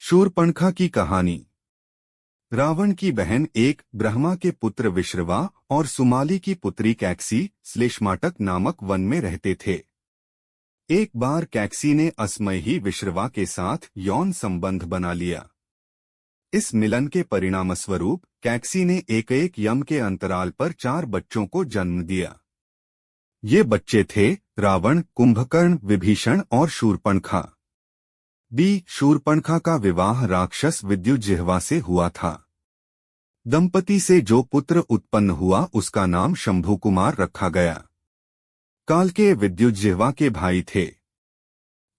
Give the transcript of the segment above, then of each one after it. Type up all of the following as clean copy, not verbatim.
शूर्पणखा की कहानी। रावण की बहन एक ब्रह्मा के पुत्र विश्रवा और सुमाली की पुत्री कैकसी श्लेष्माटक नामक वन में रहते थे। एक बार कैकसी ने असमय ही विश्रवा के साथ यौन संबंध बना लिया। इस मिलन के परिणामस्वरूप कैकसी ने एक यम के अंतराल पर 4 बच्चों को जन्म दिया। ये बच्चे थे रावण, कुंभकर्ण, विभीषण और शूर्पणखा। शूर्पणखा का विवाह राक्षस विद्युज्जिह्वा से हुआ था। दंपति से जो पुत्र उत्पन्न हुआ उसका नाम शंभुकुमार रखा गया। कालकेय विद्युज्जिह्वा के भाई थे।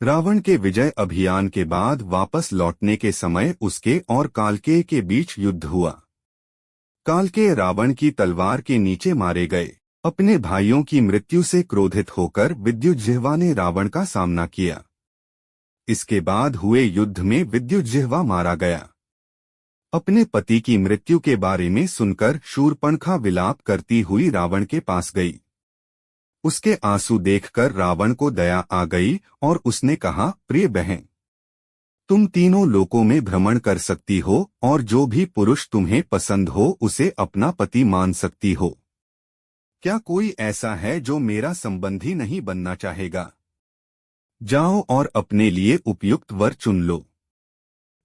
रावण के विजय अभियान के बाद वापस लौटने के समय उसके और कालकेय के बीच युद्ध हुआ। कालकेय रावण की तलवार के नीचे मारे गए। अपने भाइयों की मृत्यु से क्रोधित होकर विद्युज्जिह्वा ने रावण का सामना किया। इसके बाद हुए युद्ध में विद्युज्जिह्वा मारा गया। अपने पति की मृत्यु के बारे में सुनकर शूर्पणखा विलाप करती हुई रावण के पास गई। उसके आंसू देखकर रावण को दया आ गई और उसने कहा, प्रिय बहन, तुम तीनों लोकों में भ्रमण कर सकती हो और जो भी पुरुष तुम्हें पसंद हो उसे अपना पति मान सकती हो। क्या कोई ऐसा है जो मेरा संबंधी नहीं बनना चाहेगा? जाओ और अपने लिए उपयुक्त वर चुन लो।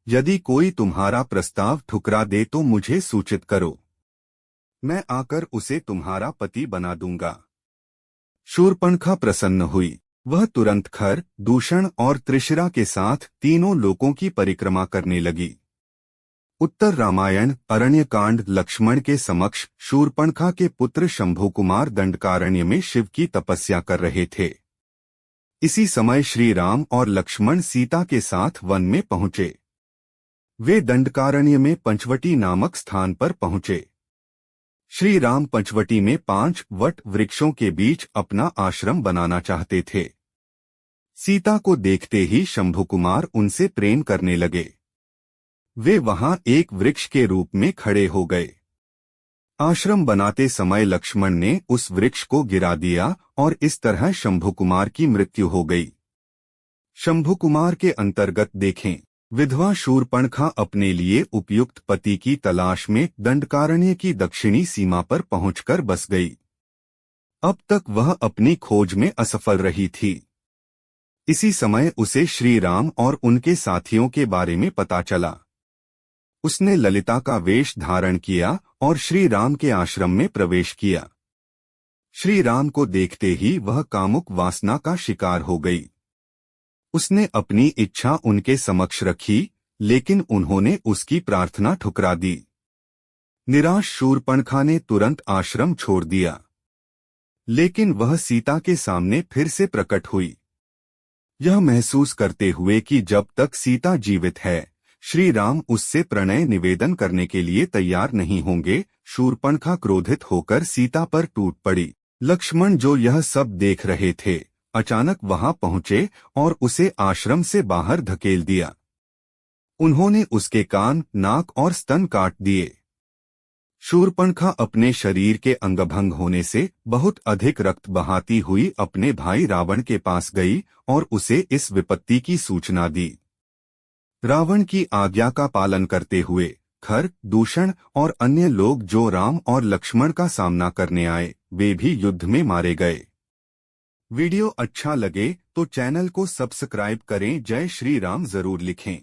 यदि कोई तुम्हारा प्रस्ताव ठुकरा दे तो मुझे सूचित करो, मैं आकर उसे तुम्हारा पति बना दूंगा। शूर्पणखा प्रसन्न हुई। वह तुरंत खर, दूषण और त्रिशिरा के साथ तीनों लोकों की परिक्रमा करने लगी। उत्तर रामायण अरण्यकांड। लक्ष्मण के समक्ष शूर्पणखा के पुत्र शंभुकुमार दंडकारण्य में शिव की तपस्या कर रहे थे। इसी समय श्री राम और लक्ष्मण सीता के साथ वन में पहुंचे। वे दंडकारण्य में पंचवटी नामक स्थान पर पहुंचे। श्री राम पंचवटी में 5 वट वृक्षों के बीच अपना आश्रम बनाना चाहते थे। सीता को देखते ही शंभुकुमार उनसे प्रेम करने लगे। वे वहां एक वृक्ष के रूप में खड़े हो गए। आश्रम बनाते समय लक्ष्मण ने उस वृक्ष को गिरा दिया और इस तरह शंभुकुमार की मृत्यु हो गई। शंभुकुमार के अंतर्गत देखें, विधवा शूर्पणखा अपने लिए उपयुक्त पति की तलाश में दंडकारण्य की दक्षिणी सीमा पर पहुंचकर बस गई। अब तक वह अपनी खोज में असफल रही थी। इसी समय उसे श्री राम और उनके साथियों के बारे में पता चला। उसने ललिता का वेश धारण किया और श्री राम के आश्रम में प्रवेश किया। श्री राम को देखते ही वह कामुक वासना का शिकार हो गई। उसने अपनी इच्छा उनके समक्ष रखी, लेकिन उन्होंने उसकी प्रार्थना ठुकरा दी। निराश शूर्पणखा ने तुरंत आश्रम छोड़ दिया, लेकिन वह सीता के सामने फिर से प्रकट हुई। यह महसूस करते हुए कि जब तक सीता जीवित है श्री राम उससे प्रणय निवेदन करने के लिए तैयार नहीं होंगे, शूर्पणखा क्रोधित होकर सीता पर टूट पड़ी। लक्ष्मण, जो यह सब देख रहे थे, अचानक वहां पहुंचे और उसे आश्रम से बाहर धकेल दिया। उन्होंने उसके कान, नाक और स्तन काट दिए। शूर्पणखा अपने शरीर के अंगभंग होने से बहुत अधिक रक्त बहाती हुई अपने भाई रावण के पास गई और उसे इस विपत्ति की सूचना दी। रावण की आज्ञा का पालन करते हुए खर, दूषण और अन्य लोग जो राम और लक्ष्मण का सामना करने आए, वे भी युद्ध में मारे गए। वीडियो अच्छा लगे तो चैनल को सब्सक्राइब करें। जय श्री राम जरूर लिखें।